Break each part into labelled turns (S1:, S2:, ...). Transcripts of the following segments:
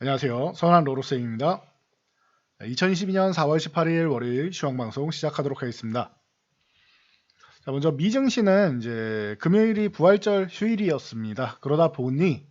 S1: 안녕하세요. 선한 로로쌤입니다. 2022년 4월 18일 월요일 시황방송 시작하도록 하겠습니다. 자, 먼저 미증시는 이제 금요일이 부활절 휴일이었습니다. 그러다 보니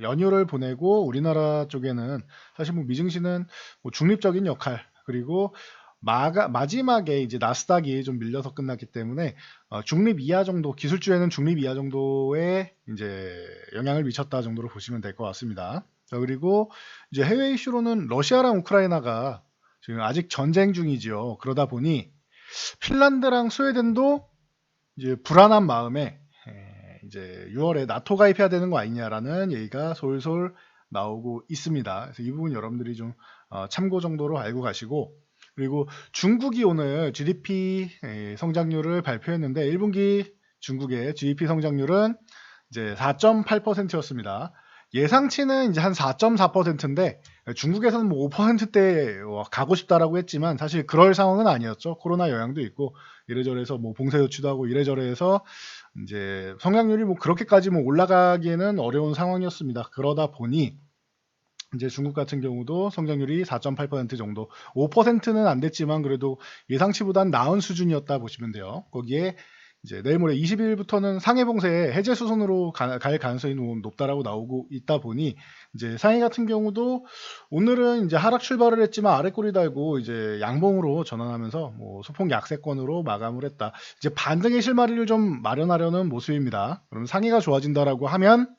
S1: 연휴를 보내고 우리나라 쪽에는 사실 뭐 미증시는 뭐 중립적인 역할 그리고 마지막에 이제 나스닥이 좀 밀려서 끝났기 때문에 중립 이하 정도 기술주에는 중립 이하 정도의 이제 영향을 미쳤다 정도로 보시면 될 것 같습니다. 자, 그리고 이제 해외 이슈로는 러시아랑 우크라이나가 지금 아직 전쟁 중이지요. 그러다 보니 핀란드랑 스웨덴도 이제 불안한 마음에 이제 6월에 나토 가입해야 되는 거 아니냐라는 얘기가 솔솔 나오고 있습니다. 그래서 이 부분 여러분들이 좀 참고 정도로 알고 가시고, 그리고 중국이 오늘 GDP 성장률을 발표했는데 1분기 중국의 GDP 성장률은 이제 4.8%였습니다. 예상치는 이제 한 4.4%인데 중국에서는 뭐 5%대 가고 싶다라고 했지만 사실 그럴 상황은 아니었죠. 코로나 영향도 있고 이래저래서 뭐 봉쇄 조치도 하고 이래저래 해서 이제 성장률이 뭐 그렇게까지 뭐 올라가기에는 어려운 상황이었습니다. 그러다 보니 이제 중국 같은 경우도 성장률이 4.8% 정도, 5%는 안 됐지만 그래도 예상치보단 나은 수준이었다 보시면 돼요. 거기에 이제 내일 모레 20일부터는 상해 봉쇄 해제 수순으로 갈 가능성이 높다라고 나오고 있다 보니 이제 상해 같은 경우도 오늘은 이제 하락 출발을 했지만 아래 꼬리 달고 이제 양봉으로 전환하면서 뭐 소폭 약세권으로 마감을 했다. 이제 반등의 실마리를 좀 마련하려는 모습입니다. 그럼 상해가 좋아진다라고 하면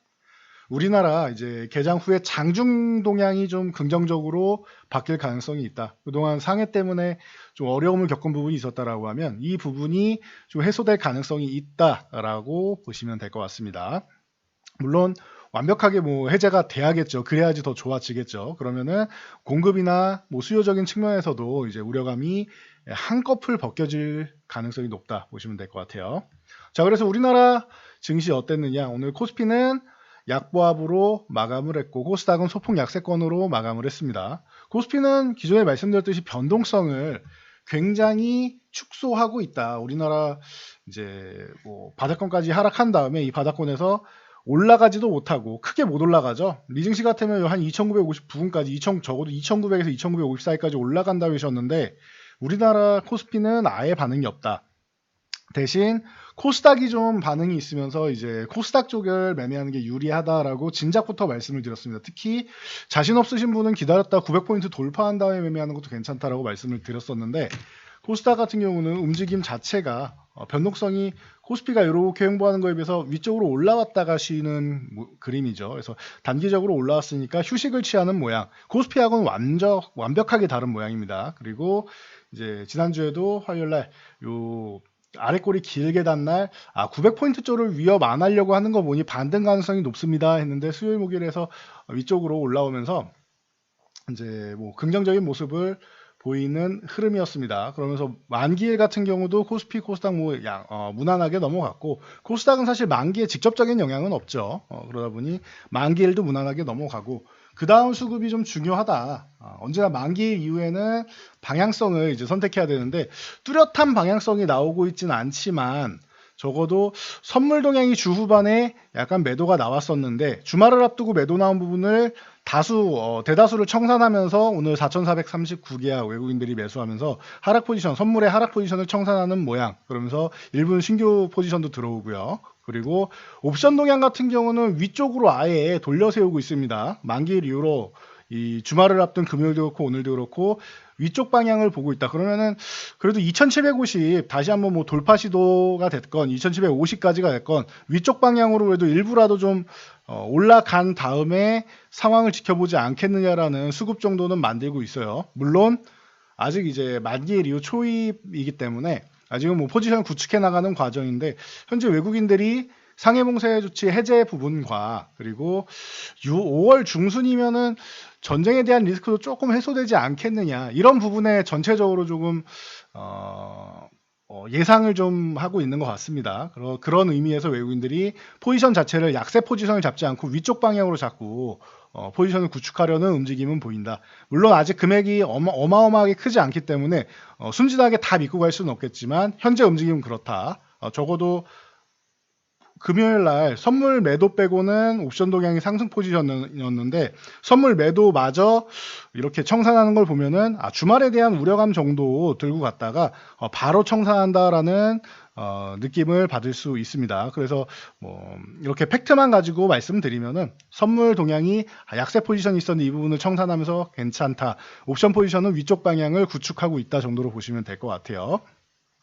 S1: 우리나라 이제 개장 후에 장중 동향이 좀 긍정적으로 바뀔 가능성이 있다. 그동안 상해 때문에 좀 어려움을 겪은 부분이 있었다라고 하면 이 부분이 좀 해소될 가능성이 있다라고 보시면 될 것 같습니다. 물론 완벽하게 뭐 해제가 돼야겠죠. 그래야지 더 좋아지겠죠. 그러면은 공급이나 뭐 수요적인 측면에서도 이제 우려감이 한꺼풀 벗겨질 가능성이 높다 보시면 될 것 같아요. 자, 그래서 우리나라 증시 어땠느냐? 오늘 코스피는 약보합으로 마감을 했고 코스닥은 소폭 약세권으로 마감을 했습니다. 코스피는 기존에 말씀드렸듯이 변동성을 굉장히 축소하고 있다. 우리나라 이제 뭐 바닥권까지 하락한 다음에 이 바닥권에서 올라가지도 못하고 크게 못 올라가죠. 리징시 같으면 한 2,950 부근까지 적어도 2,900에서 2,950 사이까지 올라간다고 하셨는데 우리나라 코스피는 아예 반응이 없다. 대신 코스닥이 좀 반응이 있으면서 이제 코스닥 쪽을 매매하는 게 유리하다라고 진작부터 말씀을 드렸습니다. 특히 자신 없으신 분은 기다렸다 900포인트 돌파한 다음에 매매하는 것도 괜찮다라고 말씀을 드렸었는데 코스닥 같은 경우는 움직임 자체가 변동성이 코스피가 이렇게 횡보하는 거에 비해서 위쪽으로 올라왔다가 쉬는 그림이죠. 그래서 단기적으로 올라왔으니까 휴식을 취하는 모양. 코스피하고는 완벽하게 다른 모양입니다. 그리고 이제 지난주에도 화요일날 요 아래 꼬리 길게 단 날 900포인트 쪽을 위협 안 하려고 하는 거 보니 반등 가능성이 높습니다 했는데 수요일 목요일에서 위쪽으로 올라오면서 이제 뭐 긍정적인 모습을 보이는 흐름이었습니다. 그러면서 만기일 같은 경우도 코스피, 코스닥 무난하게 넘어갔고 코스닥은 사실 만기에 직접적인 영향은 없죠. 그러다 보니 만기일도 무난하게 넘어가고 그 다음 수급이 좀 중요하다. 언제나 만기일 이후에는 방향성을 이제 선택해야 되는데 뚜렷한 방향성이 나오고 있지는 않지만 적어도 선물 동향이 주 후반에 약간 매도가 나왔었는데 주말을 앞두고 매도 나온 부분을 대다수를 청산하면서 오늘 4,439개야 외국인들이 매수하면서 하락 포지션, 선물의 하락 포지션을 청산하는 모양. 그러면서 일부 신규 포지션도 들어오고요. 그리고 옵션 동향 같은 경우는 위쪽으로 아예 돌려 세우고 있습니다. 만기일 이후로 이 주말을 앞둔 금요일도 그렇고 오늘도 그렇고 위쪽 방향을 보고 있다. 그러면은 그래도 2750 다시 한번 뭐 돌파 시도가 됐건 2750까지가 됐건 위쪽 방향으로 그래도 일부라도 좀 올라간 다음에 상황을 지켜보지 않겠느냐라는 수급 정도는 만들고 있어요. 물론 아직 이제 만기일 이후 초입이기 때문에 아직은 뭐 포지션 구축해 나가는 과정인데 현재 외국인들이 상해 봉쇄 조치 해제 부분과 그리고 5월 중순이면은 전쟁에 대한 리스크도 조금 해소되지 않겠느냐 이런 부분에 전체적으로 조금 예상을 좀 하고 있는 것 같습니다. 그런 의미에서 외국인들이 포지션 자체를 약세 포지션을 잡지 않고 위쪽 방향으로 자꾸 포지션을 구축하려는 움직임은 보인다. 물론 아직 금액이 어마어마하게 크지 않기 때문에 순진하게 다 믿고 갈 수는 없겠지만 현재 움직임은 그렇다. 적어도 금요일 날 선물 매도 빼고는 옵션 동향이 상승 포지션이었는데 선물 매도마저 이렇게 청산하는 걸 보면은 주말에 대한 우려감 정도 들고 갔다가 바로 청산한다라는 느낌을 받을 수 있습니다. 그래서 뭐 이렇게 팩트만 가지고 말씀드리면은 선물 동향이 약세 포지션이 있었는데 이 부분을 청산하면서 괜찮다. 옵션 포지션은 위쪽 방향을 구축하고 있다 정도로 보시면 될 것 같아요.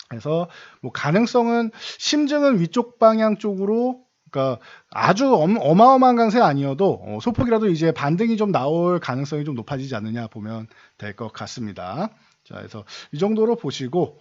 S1: 그래서 뭐 가능성은 심증은 위쪽 방향 쪽으로, 그러니까 아주 어마어마한 강세 아니어도 소폭이라도 이제 반등이 좀 나올 가능성이 좀 높아지지 않느냐 보면 될 것 같습니다. 자, 그래서 이 정도로 보시고,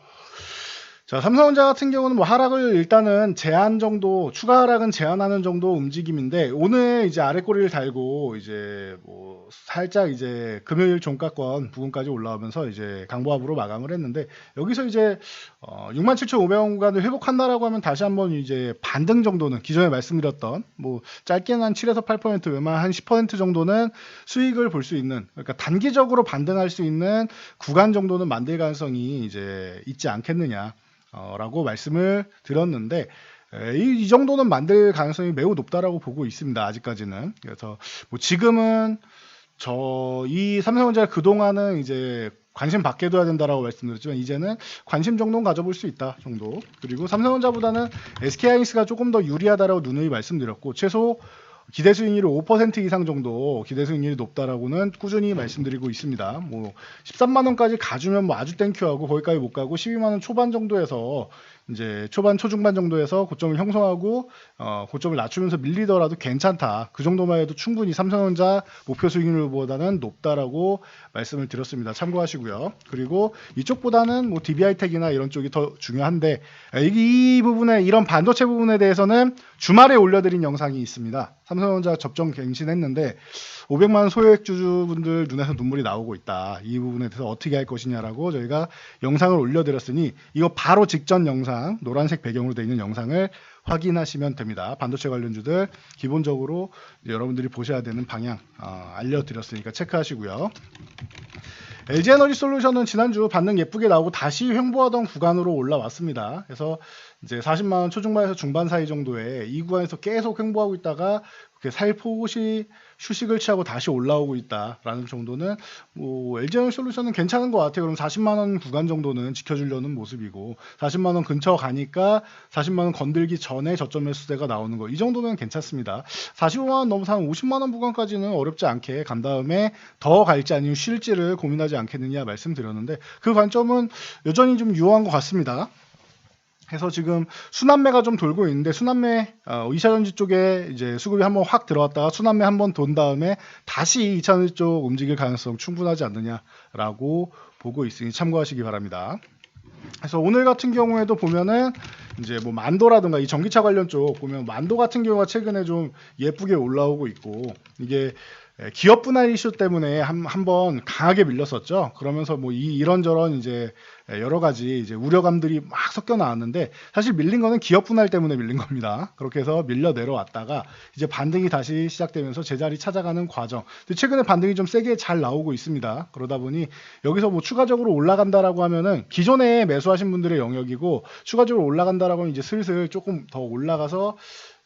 S1: 자, 삼성전자 같은 경우는 뭐 하락을 일단은 제한 정도, 추가 하락은 제한하는 정도 움직임인데, 오늘 이제 아래 꼬리를 달고 이제 뭐 살짝 이제 금요일 종가권 부근까지 올라오면서 이제 강보합으로 마감을 했는데, 여기서 이제 67,500원 구간을 회복한다라고 하면 다시 한번 이제 반등 정도는 기존에 말씀드렸던 뭐 짧게는 한 7에서 8%, 웬만한 한 10% 정도는 수익을 볼 수 있는, 그러니까 단기적으로 반등할 수 있는 구간 정도는 만들 가능성이 이제 있지 않겠느냐. 라고 말씀을 드렸는데 이 정도는 만들 가능성이 매우 높다라고 보고 있습니다. 아직까지는. 그래서 뭐 지금은 이 삼성전자 그동안은 이제 관심 받게 둬야 된다라고 말씀드렸지만 이제는 관심 정도는 가져볼 수 있다 정도. 그리고 삼성전자보다는 SK하이닉스가 조금 더 유리하다라고 누누이 말씀드렸고, 최소 기대 수익률이 5% 이상 정도 기대 수익률이 높다라고는 꾸준히 말씀드리고 있습니다. 뭐 13만 원까지 가주면 뭐 아주 땡큐하고 거기까지 못 가고 12만 원 초반 정도에서 이제 초반 초중반 정도에서 고점을 형성하고 고점을 낮추면서 밀리더라도 괜찮다. 그 정도만 해도 충분히 삼성전자 목표 수익률보다는 높다라고 말씀을 드렸습니다. 참고하시고요. 그리고 이쪽보다는 뭐 DBI텍이나 이런 쪽이 더 중요한데 이 부분에 이런 반도체 부분에 대해서는 주말에 올려드린 영상이 있습니다. 삼성전자 접종 갱신했는데 500만 원 소액주주분들 눈에서 눈물이 나오고 있다. 이 부분에 대해서 어떻게 할 것이냐라고 저희가 영상을 올려드렸으니 이거 바로 직전 영상, 노란색 배경으로 되어 있는 영상을 확인하시면 됩니다. 반도체 관련주들 기본적으로 여러분들이 보셔야 되는 방향 알려드렸으니까 체크하시고요. LG에너지솔루션은 지난주 반등 예쁘게 나오고 다시 횡보하던 구간으로 올라왔습니다. 그래서 이제 40만 원 초중반에서 중반 사이 정도에 이 구간에서 계속 횡보하고 있다가 살포시 휴식을 취하고 다시 올라오고 있다라는 정도는 뭐 LG에너지솔루션은 괜찮은 것 같아요. 그럼 40만 원 구간 정도는 지켜주려는 모습이고 40만 원 근처 가니까 40만 원 건들기 전에 저점 매수세가 나오는 거, 이 정도면 괜찮습니다. 45만 원 넘어서 한 50만 원 구간까지는 어렵지 않게 간 다음에 더 갈지 아니면 쉴지를 고민하지 않겠느냐 말씀드렸는데 그 관점은 여전히 좀 유효한 것 같습니다. 해서 지금 순환매가 좀 돌고 있는데 순환매 2차전지 쪽에 이제 수급이 한번 확 들어왔다가 순환매 한번 돈 다음에 다시 2차전지 쪽 움직일 가능성 충분하지 않느냐라고 보고 있으니 참고하시기 바랍니다. 그래서 오늘 같은 경우에도 보면은 이제 뭐 만도라든가 이 전기차 관련 쪽 보면 만도 같은 경우가 최근에 좀 예쁘게 올라오고 있고, 이게 기업 분할 이슈 때문에 한번 강하게 밀렸었죠. 그러면서 뭐 이런저런 이제 여러 가지 이제 우려감들이 막 섞여 나왔는데 사실 밀린 거는 기업 분할 때문에 밀린 겁니다. 그렇게 해서 밀려 내려왔다가 이제 반등이 다시 시작되면서 제자리 찾아가는 과정. 근데 최근에 반등이 좀 세게 잘 나오고 있습니다. 그러다 보니 여기서 뭐 추가적으로 올라간다라고 하면은 기존에 매수하신 분들의 영역이고, 추가적으로 올라간다라고 하면 이제 슬슬 조금 더 올라가서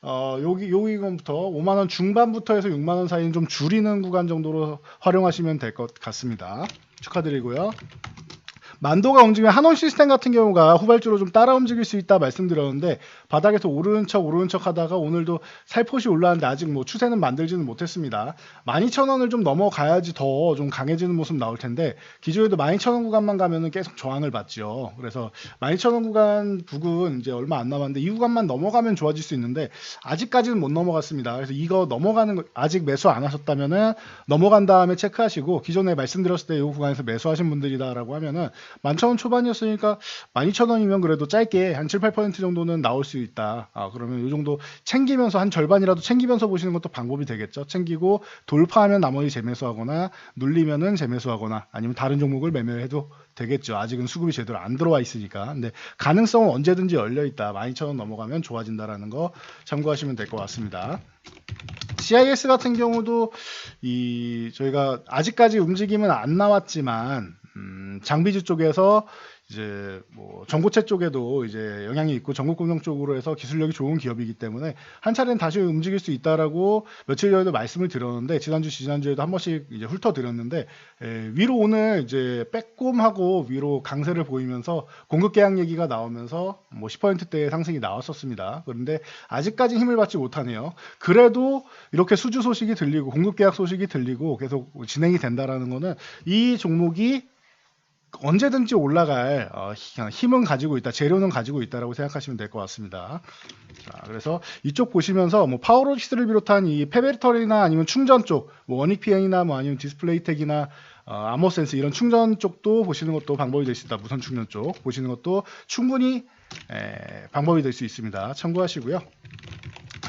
S1: 여기부터 5만 원 중반부터 해서 6만 원 사이는 좀 줄이는 구간 정도로 활용하시면 될 것 같습니다. 축하드리고요. 만도가 움직이면 한원 시스템 같은 경우가 후발주로 좀 따라 움직일 수 있다 말씀드렸는데 바닥에서 오르는 척 하다가 오늘도 살포시 올라왔는데 아직 뭐 추세는 만들지는 못했습니다. 12,000원을 좀 넘어가야지 더 좀 강해지는 모습 나올 텐데 기존에도 12,000원 구간만 가면은 계속 저항을 받죠. 그래서 12,000원 구간 부근 이제 얼마 안 남았는데 이 구간만 넘어가면 좋아질 수 있는데 아직까지는 못 넘어갔습니다. 그래서 이거 넘어가는 거 아직 매수 안 하셨다면은 넘어간 다음에 체크하시고, 기존에 말씀드렸을 때 이 구간에서 매수하신 분들이다라고 하면은 11,000원 초반이었으니까 12,000원이면 그래도 짧게 한 7, 8% 정도는 나올 수 있다. 그러면 이 정도 챙기면서 한 절반이라도 챙기면서 보시는 것도 방법이 되겠죠. 챙기고 돌파하면 나머지 재매수하거나 눌리면은 재매수하거나 아니면 다른 종목을 매매해도 되겠죠. 아직은 수급이 제대로 안 들어와 있으니까. 근데 가능성은 언제든지 열려 있다. 12,000원 넘어가면 좋아진다라는 거 참고하시면 될 것 같습니다. CIS 같은 경우도 저희가 아직까지 움직임은 안 나왔지만 장비주 쪽에서 이제 뭐 전고체 쪽에도 이제 영향이 있고 전국금융 쪽으로 해서 기술력이 좋은 기업이기 때문에 한 차례는 다시 움직일 수 있다라고 며칠 전에도 말씀을 드렸는데 지난주에도 한 번씩 이제 훑어드렸는데 위로 오늘 이제 빼꼼하고 위로 강세를 보이면서 공급 계약 얘기가 나오면서 뭐 10%대의 상승이 나왔었습니다. 그런데 아직까지 힘을 받지 못하네요. 그래도 이렇게 수주 소식이 들리고 공급 계약 소식이 들리고 계속 진행이 된다라는 거는 이 종목이 언제든지 올라갈 힘은 가지고 있다, 재료는 가지고 있다라고 생각하시면 될 것 같습니다. 자, 그래서 이쪽 보시면서 뭐 파워로직스를 비롯한 이 폐배터리나 아니면 충전 쪽, 뭐 원익PN이나 뭐 아니면 디스플레이텍이나 아머센스 이런 충전 쪽도 보시는 것도 방법이 될 수 있다. 무선 충전 쪽 보시는 것도 충분히 방법이 될 수 있습니다. 참고하시고요.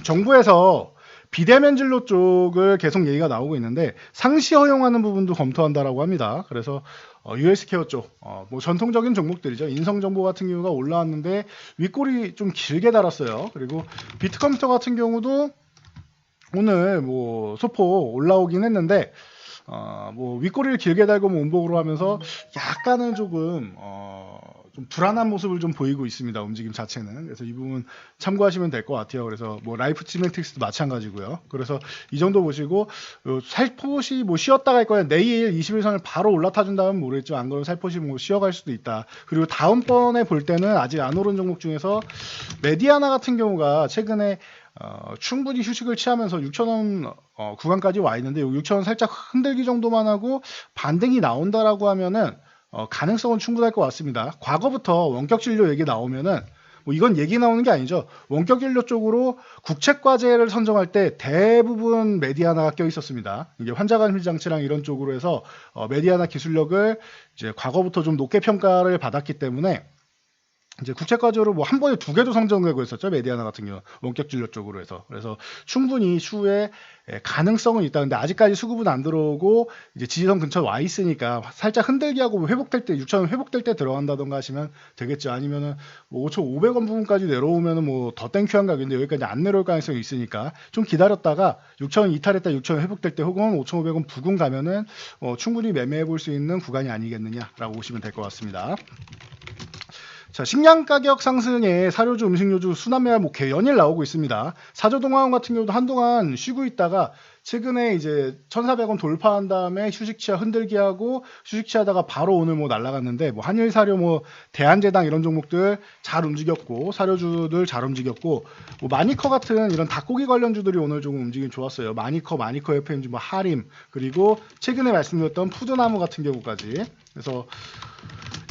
S1: 정부에서 비대면 진로 쪽을 계속 얘기가 나오고 있는데 상시 허용하는 부분도 검토한다라고 합니다. 그래서 US케어 쪽, 뭐 전통적인 종목들이죠. 인성정보 같은 경우가 올라왔는데 윗골이 좀 길게 달았어요. 그리고 비트컴퓨터 같은 경우도 오늘 뭐 소폭 올라오긴 했는데 뭐 윗꼬리를 길게 달고 운봉으로 하면서 약간은 조금 좀 불안한 모습을 좀 보이고 있습니다. 움직임 자체는. 그래서 이 부분 참고하시면 될 것 같아요. 그래서 뭐 라이프 시메틱스도 마찬가지고요. 그래서 이 정도 보시고 살포시 뭐 쉬었다 갈 거야. 내일 21선을 바로 올라타 준다면 모르겠죠. 안 그러면 살포시 뭐 쉬어갈 수도 있다. 그리고 다음번에 볼 때는 아직 안 오른 종목 중에서 메디아나 같은 경우가 최근에 충분히 휴식을 취하면서 6,000원 구간까지 와 있는데 6,000원 살짝 흔들기 정도만 하고 반등이 나온다라고 하면은 가능성은 충분할 것 같습니다. 과거부터 원격 진료 얘기 나오면은 뭐 이건 얘기 나오는 게 아니죠. 원격 진료 쪽으로 국책과제를 선정할 때 대부분 메디아나가 껴 있었습니다. 이게 환자간 장치랑 이런 쪽으로 해서 메디아나 기술력을 이제 과거부터 좀 높게 평가를 받았기 때문에 이제 국책과제로 뭐 한 번에 2개도 선정되고 있었죠. 메디아나 같은 경우 원격 진료 쪽으로 해서. 그래서 충분히 추후에 가능성은 있다. 근데 아직까지 수급은 안 들어오고 이제 지지선 근처 와 있으니까 살짝 흔들기 하고 회복될 때 6,000원 회복될 때 들어간다던가 하시면 되겠죠. 아니면은 뭐 5,500원 부분까지 내려오면은 뭐 더 땡큐한 가격인데 여기까지 안 내려올 가능성이 있으니까 좀 기다렸다가 6,000원 이탈했다 6,000원 회복될 때 혹은 5,500원 부근 가면은 충분히 매매해 볼 수 있는 구간이 아니겠느냐라고 보시면 될 것 같습니다. 자, 식량 가격 상승에 사료주, 음식료주 수납매가 뭐 연일 나오고 있습니다. 사조동화원 같은 경우도 한동안 쉬고 있다가 최근에 이제 1,400원 돌파한 다음에 휴식치하 흔들기 하고 휴식치하다가 바로 오늘 뭐 날아갔는데 뭐 한일사료 뭐 대한제당 이런 종목들 잘 움직였고 사료주들 잘 움직였고 뭐 마니커 같은 이런 닭고기 관련주들이 오늘 조금 움직임 좋았어요. 마니커 FMG 뭐 하림 그리고 최근에 말씀드렸던 푸드나무 같은 경우까지 그래서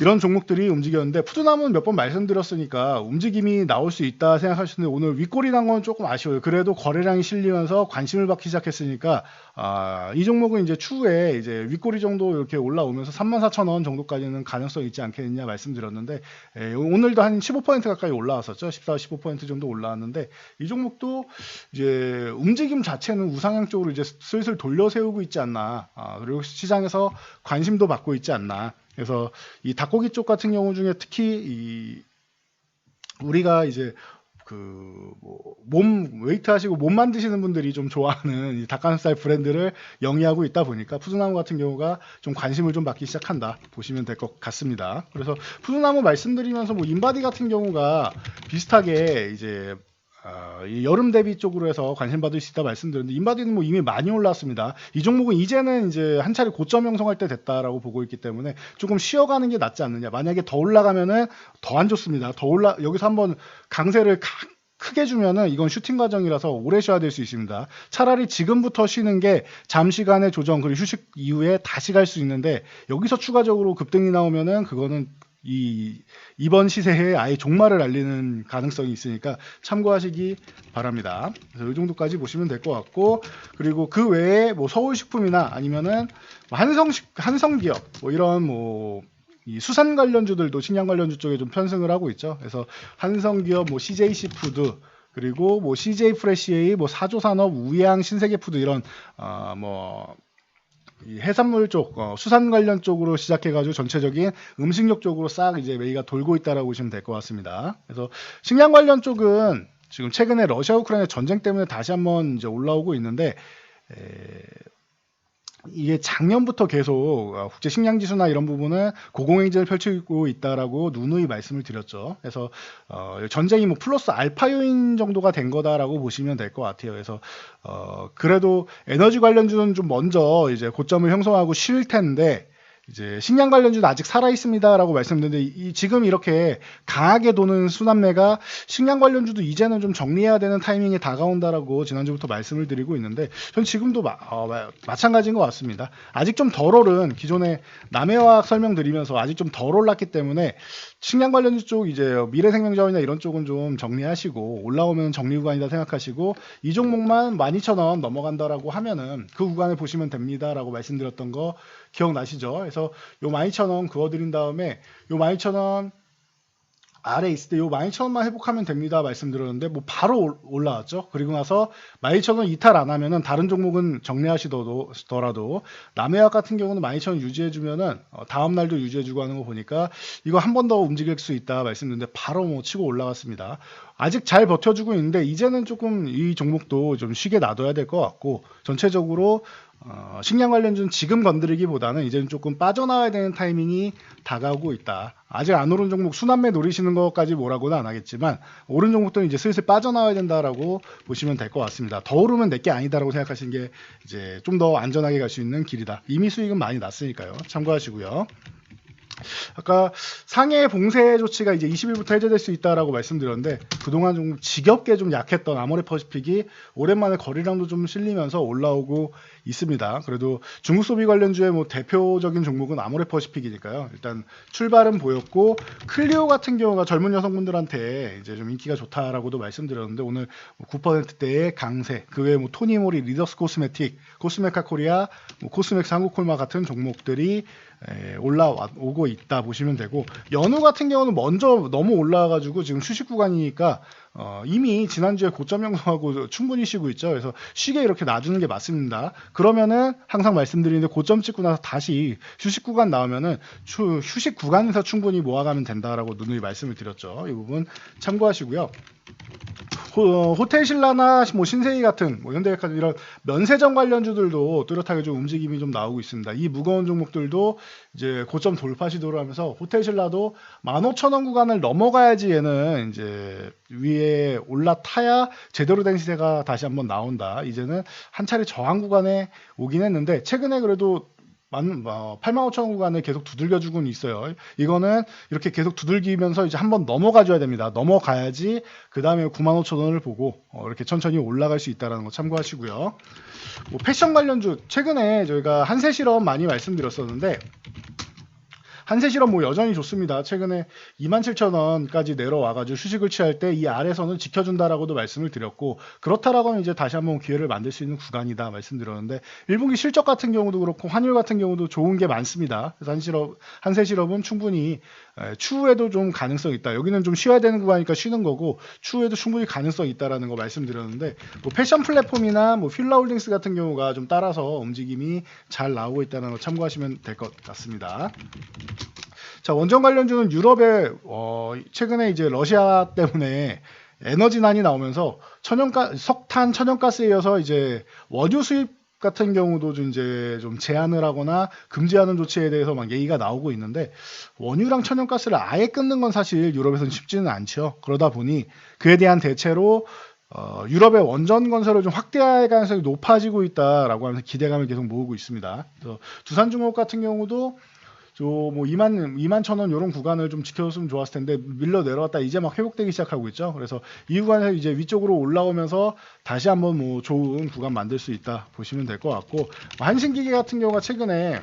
S1: 이런 종목들이 움직였는데 푸드나무는 몇 번 말씀드렸으니까 움직임이 나올 수 있다 생각하시는데 오늘 윗골이 난 건 조금 아쉬워요. 그래도 거래량이 실리면서 관심을 받기 시작했으니까 이 종목은 이제 추후에 이제 윗골이 정도 이렇게 올라오면서 34,000원 정도까지는 가능성이 있지 않겠느냐 말씀드렸는데 오늘도 한 15% 가까이 올라왔었죠. 14, 15% 정도 올라왔는데 이 종목도 이제 움직임 자체는 우상향 쪽으로 이제 슬슬 돌려 세우고 있지 않나. 그리고 시장에서 관심도 받고 있지 않나. 그래서 이 닭고기 쪽 같은 경우 중에 특히 우리가 이제 몸 웨이트 하시고 몸 만드시는 분들이 좀 좋아하는 이 닭가슴살 브랜드를 영위하고 있다 보니까 푸드나무 같은 경우가 좀 관심을 좀 받기 시작한다 보시면 될 것 같습니다. 그래서 푸드나무 말씀드리면서 뭐 인바디 같은 경우가 비슷하게 이제 이 여름 대비 쪽으로 해서 관심 받을 수 있다 말씀드렸는데 인바디는 뭐 이미 많이 올랐습니다. 이 종목은 이제는 이제 한 차례 고점 형성할 때 됐다라고 보고 있기 때문에 조금 쉬어가는 게 낫지 않느냐. 만약에 더 올라가면은 더 안 좋습니다. 여기서 한번 강세를 크게 주면은 이건 슈팅 과정이라서 오래 쉬어야 될 수 있습니다. 차라리 지금부터 쉬는 게 잠시간의 조정 그리고 휴식 이후에 다시 갈 수 있는데 여기서 추가적으로 급등이 나오면은 그거는 이번 시세에 아예 종말을 알리는 가능성이 있으니까 참고하시기 바랍니다. 그래서 이 정도까지 보시면 될 것 같고 그리고 그 외에 뭐 서울식품이나 아니면은 한성기업 뭐 이런 뭐 이 수산 관련주들도 식량 관련주 쪽에 좀 편승을 하고 있죠. 그래서 한성기업, 뭐 CJC푸드 그리고 뭐 CJ프레시에이, 뭐 사조산업, 우양, 신세계푸드 이런 이 해산물 쪽, 수산 관련 쪽으로 시작해가지고 전체적인 음식료 쪽으로 싹 이제 매기가 돌고 있다라고 보시면 될 것 같습니다. 그래서 식량 관련 쪽은 지금 최근에 러시아 우크라이나 전쟁 때문에 다시 한번 이제 올라오고 있는데 이게 작년부터 계속 국제 식량 지수나 이런 부분은 고공행진을 펼치고 있다라고 누누이 말씀을 드렸죠. 그래서 전쟁이 뭐 플러스 알파 요인 정도가 된 거다라고 보시면 될 것 같아요. 그래서 그래도 에너지 관련주는 좀 먼저 이제 고점을 형성하고 쉴 텐데 이제 식량 관련주는 아직 살아 있습니다라고 말씀드렸는데 지금 이렇게 강하게 도는 순환매가 식량 관련주도 이제는 좀 정리해야 되는 타이밍이 다가온다라고 지난주부터 말씀을 드리고 있는데 전 지금도 마찬가지인 것 같습니다. 아직 좀 덜 오른 기존에 남해화학 설명드리면서 아직 좀 덜 올랐기 때문에 식량 관련주 쪽 이제 미래생명자원이나 이런 쪽은 좀 정리하시고 올라오면 정리 구간이다 생각하시고 이 종목만 12,000원 넘어간다라고 하면은 그 구간을 보시면 됩니다라고 말씀드렸던 거 기억나시죠? 그래서 요 12,000원 그어드린 다음에 요 12,000원 아래 있을 때 요 12,000원만 회복하면 됩니다 말씀드렸는데 뭐 바로 올라왔죠. 그리고 나서 12,000원 이탈 안 하면은 다른 종목은 정리하시더라도 남해학 같은 경우는 12,000원 유지해주면은 다음 날도 유지해주고 하는 거 보니까 이거 한 번 더 움직일 수 있다 말씀드렸는데 바로 뭐 치고 올라갔습니다. 아직 잘 버텨주고 있는데 이제는 조금 이 종목도 좀 쉬게 놔둬야 될 것 같고 전체적으로 식량 관련주는 지금 건드리기보다는 이제는 조금 빠져나와야 되는 타이밍이 다가오고 있다. 아직 안 오른 종목 순환매 노리시는 것까지 뭐라고는 안 하겠지만 오른 종목들은 이제 슬슬 빠져나와야 된다라고 보시면 될 것 같습니다. 더 오르면 내게 아니다라고 생각하시는 게 이제 좀 더 안전하게 갈 수 있는 길이다. 이미 수익은 많이 났으니까요. 참고하시고요. 아까 상해 봉쇄 조치가 이제 20일부터 해제될 수 있다라고 말씀드렸는데 그동안 좀 지겹게 좀 약했던 아모레퍼시픽이 오랜만에 거래량도 좀 실리면서 올라오고 있습니다. 그래도 중국 소비 관련주의 뭐 대표적인 종목은 아모레퍼시픽이니까요. 일단 출발은 보였고 클리오 같은 경우가 젊은 여성분들한테 이제 좀 인기가 좋다라고도 말씀드렸는데 오늘 9%대의 강세, 그 외에 뭐 토니모리, 리더스 코스메틱, 코스메카 코리아, 뭐 코스맥스 한국콜마 같은 종목들이 올라오고 있다 보시면 되고 연우 같은 경우는 먼저 너무 올라와가지고 지금 휴식 구간이니까 이미 지난주에 고점 형성하고 충분히 쉬고 있죠. 그래서 쉬게 이렇게 놔주는 게 맞습니다. 그러면은 항상 말씀드리는데 고점 찍고 나서 다시 휴식 구간 나오면은 휴식 구간에서 충분히 모아가면 된다라고 누누이 말씀을 드렸죠. 이 부분 참고하시고요. 호텔신라나 뭐 신세희 같은 뭐 현대백화점 이런 면세점 관련주들도 뚜렷하게 좀 움직임이 좀 나오고 있습니다. 이 무거운 종목들도 이제 고점 돌파 시도를 하면서 호텔신라도 15,000원 구간을 넘어가야지 얘는 이제 위에 올라타야 제대로 된 시세가 다시 한번 나온다. 이제는 한 차례 저항 구간에 오긴 했는데 최근에 그래도 85,000원 구간을 계속 두들겨주고는 있어요. 이거는 이렇게 계속 두들기면서 이제 한번 넘어가줘야 됩니다. 넘어가야지 그 다음에 95,000원을 보고 이렇게 천천히 올라갈 수 있다는 거 참고하시고요. 뭐 패션 관련주 최근에 저희가 한세 실험 많이 말씀드렸었는데 한세 실험 뭐 여전히 좋습니다. 최근에 27,000원까지 내려와가지고 휴식을 취할 때 이 아래선을 지켜준다라고도 말씀을 드렸고 그렇다라고 하면 이제 다시 한번 기회를 만들 수 있는 구간이다 말씀드렸는데 1분기 실적 같은 경우도 그렇고 환율 같은 경우도 좋은 게 많습니다. 그래서 한세 실험은 충분히 추후에도 좀 가능성 있다. 여기는 좀 쉬어야 되는 구간이니까 쉬는 거고 추후에도 충분히 가능성 있다라는 거 말씀드렸는데 뭐 패션 플랫폼이나 뭐 필라홀딩스 같은 경우가 좀 따라서 움직임이 잘 나오고 있다는 거 참고하시면 될 것 같습니다. 자, 원전 관련주는 유럽에 최근에 이제 러시아 때문에 에너지난이 나오면서 석탄, 천연가스에 이어서 이제 원유 수입 같은 경우도 좀 이제 좀 제한을 하거나 금지하는 조치에 대해서 막 얘기가 나오고 있는데 원유랑 천연가스를 아예 끊는 건 사실 유럽에서는 쉽지는 않죠. 그러다 보니 그에 대한 대체로 유럽의 원전 건설을 좀 확대할 가능성이 높아지고 있다라고 하면서 기대감을 계속 모으고 있습니다. 그래서 두산중공업 같은 경우도 뭐 21,000원 이런 구간을 좀 지켜줬으면 좋았을 텐데 밀려 내려왔다 이제 막 회복되기 시작하고 있죠. 그래서 이 구간에서 이제 위쪽으로 올라오면서 다시 한번 뭐 좋은 구간 만들 수 있다 보시면 될 것 같고 한신기계 같은 경우가 최근에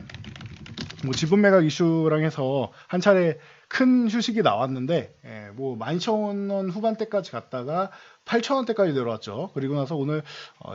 S1: 뭐 지분 매각 이슈랑 해서 한 차례 큰 휴식이 나왔는데 뭐 12,000원 후반대까지 갔다가 8,000원대까지 내려왔죠. 그리고 나서 오늘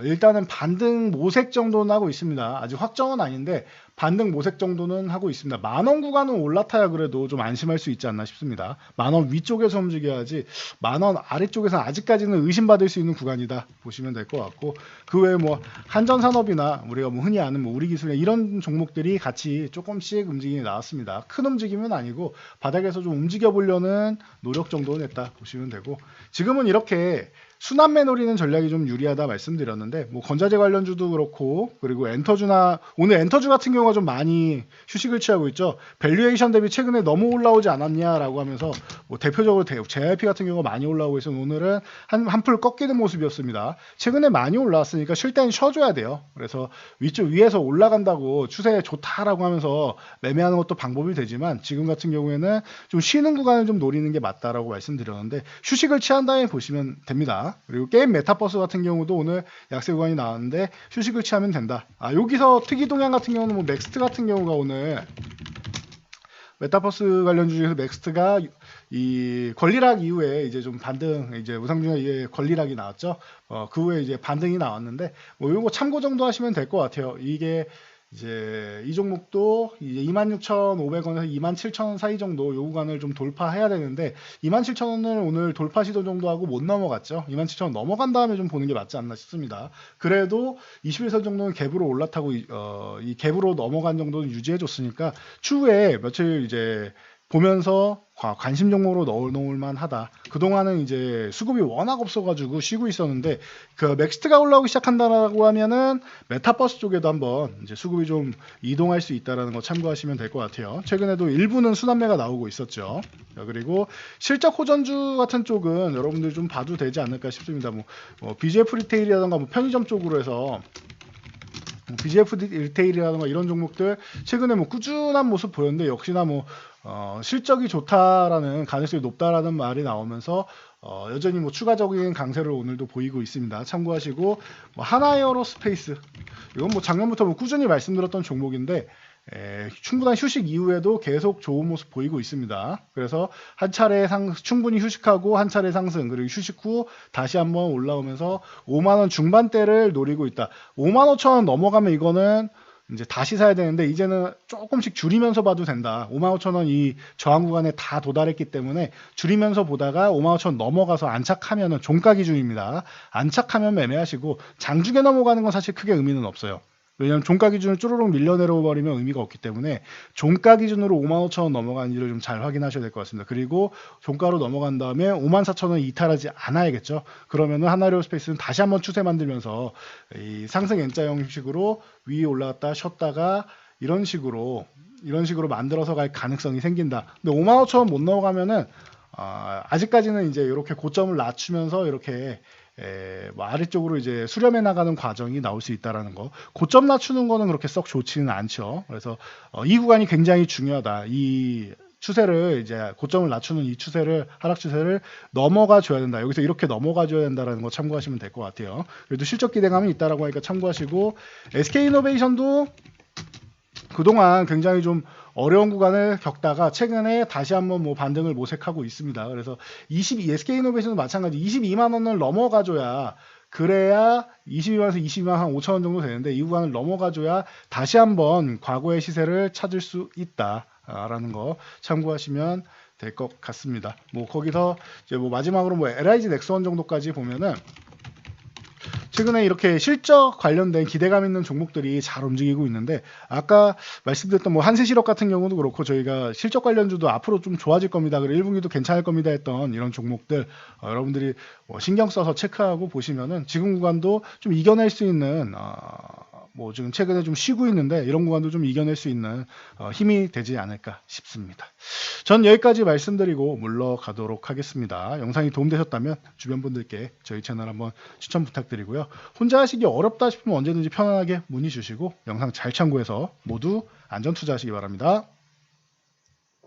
S1: 일단은 반등 모색 정도는 하고 있습니다. 아직 확정은 아닌데 반등 모색 정도는 하고 있습니다. 만원 구간은 올라타야 그래도 좀 안심할 수 있지 않나 싶습니다. 만원 위쪽에서 움직여야지 만원 아래쪽에서는 아직까지는 의심받을 수 있는 구간이다 보시면 될 것 같고 그 외에 뭐 한전산업이나 우리가 뭐 흔히 아는 뭐 우리기술이나 이런 종목들이 같이 조금씩 움직임이 나왔습니다. 큰 움직임은 아니고 바닥에서 좀 움직여 보려는 노력 정도는 했다 보시면 되고 지금은 이렇게 순환매 노리는 전략이 좀 유리하다 말씀드렸는데 뭐 건자재 관련주도 그렇고 그리고 엔터주나 오늘 엔터주 같은 경우가 좀 많이 휴식을 취하고 있죠. 밸류에이션 대비 최근에 너무 올라오지 않았냐라고 하면서 뭐 대표적으로 JYP 같은 경우가 많이 올라오고 있어서 오늘은 한풀 꺾이는 모습이었습니다. 최근에 많이 올라왔으니까 쉴 때는 쉬어줘야 돼요. 그래서 위쪽 위에서 올라간다고 추세 좋다라고 하면서 매매하는 것도 방법이 되지만 지금 같은 경우에는 좀 쉬는 구간을 좀 노리는 게 맞다라고 말씀드렸는데 휴식을 취한 다음에 보시면 됩니다. 그리고 게임 메타버스 같은 경우도 오늘 약세 구간이 나왔는데 휴식을 취하면 된다. 여기서 특이 동향 같은 경우는 뭐 넥스트 같은 경우가 오늘 메타버스 관련주 중에서 넥스트가 이 권리락 이후에 이제 좀 반등, 이제 우상중에 권리락이 나왔죠. 그 후에 이제 반등이 나왔는데 뭐 이거 참고 정도 하시면 될 것 같아요. 이게 이제 이 종목도 이제 26,500원에서 27,000원 사이 정도 요 구간을 좀 돌파해야 되는데 27,000원을 오늘 돌파 시도 정도 하고 못 넘어갔죠. 27,000원 넘어간 다음에 좀 보는 게 맞지 않나 싶습니다. 그래도 21선 정도는 갭으로 올라타고 이 갭으로 넘어간 정도는 유지해 줬으니까 추후에 며칠 이제 보면서 관심 종목으로 넣을 만하다. 그동안은 이제 수급이 워낙 없어가지고 쉬고 있었는데 그 넥스트가 올라오기 시작한다라고 하면은 메타버스 쪽에도 한번 이제 수급이 좀 이동할 수 있다라는 거 참고하시면 될 것 같아요. 최근에도 일부는 순환매가 나오고 있었죠. 그리고 실적 호전주 같은 쪽은 여러분들 좀 봐도 되지 않을까 싶습니다. 뭐 BGF 리테일이라던가 뭐 편의점 쪽으로 해서 BGF 리테일이라든가 이런 종목들 최근에 뭐 꾸준한 모습 보였는데 역시나 뭐 실적이 좋다라는 가능성이 높다라는 말이 나오면서 여전히 뭐 추가적인 강세를 오늘도 보이고 있습니다. 참고하시고 뭐 하나에어로스페이스 이건 뭐 작년부터 뭐 꾸준히 말씀드렸던 종목인데 충분한 휴식 이후에도 계속 좋은 모습 보이고 있습니다. 그래서 한 차례 충분히 휴식하고 한 차례 상승 그리고 휴식 후 다시 한번 올라오면서 5만원 중반대를 노리고 있다. 55,000원 넘어가면 이거는 이제 다시 사야 되는데 이제는 조금씩 줄이면서 봐도 된다. 55,000원 이 저항 구간에 다 도달했기 때문에 줄이면서 보다가 55,000원 넘어가서 안착하면은 종가 기준입니다. 안착하면 매매하시고 장중에 넘어가는 건 사실 크게 의미는 없어요. 왜냐하면 종가 기준을 쭈루룩 밀려내려 버리면 의미가 없기 때문에 종가 기준으로 55,000원 넘어가는지를 좀 잘 확인하셔야 될 것 같습니다. 그리고 종가로 넘어간 다음에 54,000원 이탈하지 않아야겠죠. 그러면은 하나에어로스페이스는 다시 한번 추세 만들면서 이 상승 N자 형식으로 위에 올라갔다 쉬었다가 이런 식으로 만들어서 갈 가능성이 생긴다. 근데 55,000원 못 넘어가면은 아직까지는 이제 이렇게 고점을 낮추면서 이렇게 뭐 아래쪽으로 이제 수렴해 나가는 과정이 나올 수 있다라는 거. 고점 낮추는 거는 그렇게 썩 좋지는 않죠. 그래서 이 구간이 굉장히 중요하다. 이 추세를 이제 고점을 낮추는 이 추세를 하락 추세를 넘어가 줘야 된다. 여기서 이렇게 넘어가 줘야 된다라는 거 참고하시면 될 것 같아요. 그래도 실적 기대감이 있다라고 하니까 참고하시고 SK이노베이션도 그동안 굉장히 좀 어려운 구간을 겪다가 최근에 다시 한번 뭐 반등을 모색하고 있습니다. 그래서 SK이노베이션도 마찬가지 22만 원을 넘어가줘야 그래야 22만에서 22만 한 5천 원 정도 되는데 이 구간을 넘어가줘야 다시 한번 과거의 시세를 찾을 수 있다라는 거 참고하시면 될 것 같습니다. 뭐 거기서 이제 뭐 마지막으로 뭐 LIG 넥스원 정도까지 보면은 최근에 이렇게 실적 관련된 기대감 있는 종목들이 잘 움직이고 있는데 아까 말씀드렸던 뭐 한세실업 같은 경우도 그렇고 저희가 실적 관련주도 앞으로 좀 좋아질 겁니다. 그리고 1분기도 괜찮을 겁니다 했던 이런 종목들 여러분들이 신경 써서 체크하고 보시면은 지금 구간도 좀 이겨낼 수 있는 뭐 지금 최근에 좀 쉬고 있는데 이런 구간도 좀 이겨낼 수 있는 힘이 되지 않을까 싶습니다. 전 여기까지 말씀드리고 물러가도록 하겠습니다. 영상이 도움되셨다면 주변 분들께 저희 채널 한번 추천 부탁드리고요. 혼자 하시기 어렵다 싶으면 언제든지 편안하게 문의 주시고 영상 잘 참고해서 모두 안전 투자하시기 바랍니다.